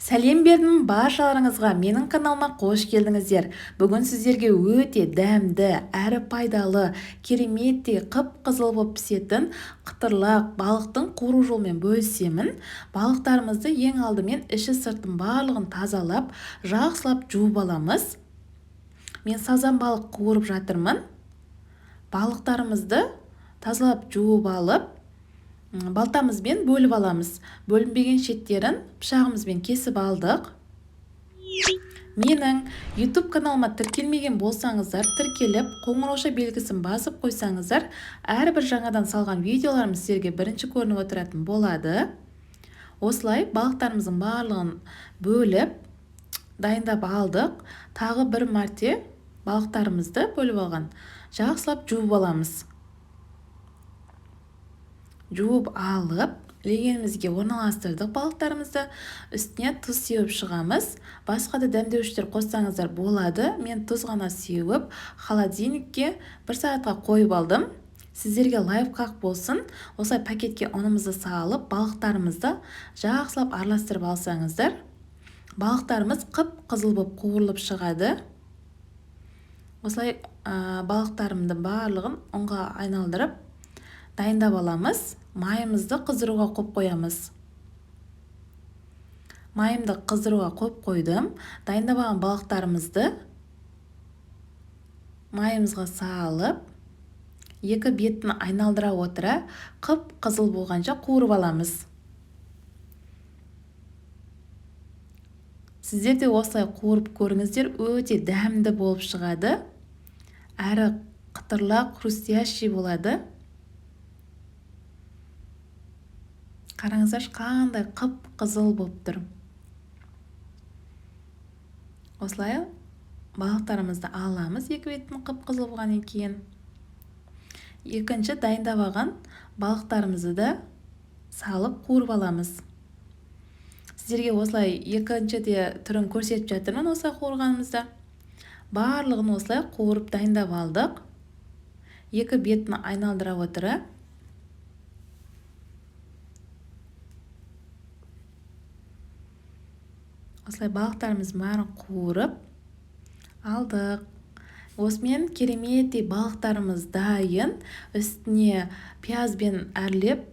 Сәлем бердім баршаларыңызға, менің каналыма қош келдіңіздер. Бүгін сіздерге өте дәмді, әрі пайдалы, кереметтей қып-қызыл болып пісетін қытырлақ балықтың қуыру жолымен бөлісемін. Балықтарымызды ең алдымен іші сыртын барлығын тазалап, жақсылап жуып аламыз. Мен сазан балық қуырып жатырмын. Балықтарымызды тазалап жуып алып, балтамызбен бөліп аламыз. Бөлінбеген шеттерін пышағымызбен кесіп алдық. Менің YouTube каналыма тіркелмеген болсаңыздар, тіркеліп, қоңырауша белгісін басып қойсаңыздар, әрбір жаңадан салған видеоларым сіздерге бірінші көрініп отыратын болады. Осылай балықтарымыздың барлығын бөліп, дайындап алдық. Тағы бір мәрте балықтарымызды бөліп алған жақсылап жуып аламыз. Жуып алып, легенімізге орналастырдық балықтарымызды. Үстіне тұз сеуіп шығамыз. Басқа да дәмдеуіштер қоссаңыздар болады. Мен тұз ғана сеуіп, холодильникке 1 сағатқа қойып алдым. Сіздерге лайфхак болсын. Осылай пакетке ұнымызды салып, балықтарымызды жақсылап араластырып алсаңыздар, балықтарымыз қып-қызыл болып қуырылып шығады. Осылай балықтарымды барлығын ұнға айналдырып дайындап аламыз. Майымызды қыздыруға қойып қоямыз. Майымды қыздыруға қойып қойдым. Дайындап алған балықтарымызды майымызға салып, екі бетін айналдыра отыра қып-қызыл болғанша қуырып аламыз. Сіздер де осылай қуырып көріңіздер, өте дәмді болып шығады. Әрі қытырлақ, хрустящий болады. Қараңыздар, қандай қып-қызыл болып тұр. Осылай балықтарымызды аламыз, екі бетін қып-қызыл болғаннан кейін. Екінші дайындап алған балықтарымызды да салып қуырып аламыз. Сіздерге осылай екінші де түрін көрсетіп жатырмын осылай қуырғанымызда. Барлығын осылай қуырып дайындап алдық. Екі бетін айналдыра отыра осылай балықтарымыз бәрін қуырып алдық. Осымен кереметтей балықтарымыз дайын. Үстіне пиязбен әрлеп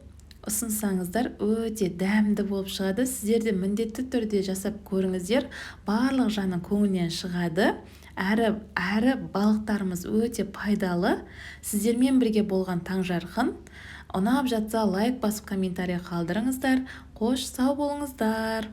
ұсынсаңыздар, өте дәмді болып шығады. Сіздер де міндетті түрде жасап көріңіздер. Барлық жағынан көңілінен шығады. Әрі балықтарымыз өте пайдалы. Сіздермен бірге болған Таңжарқын. Ұнап жатса лайк басып комментарий қалдырыңыздар. Қош сау болыңыздар.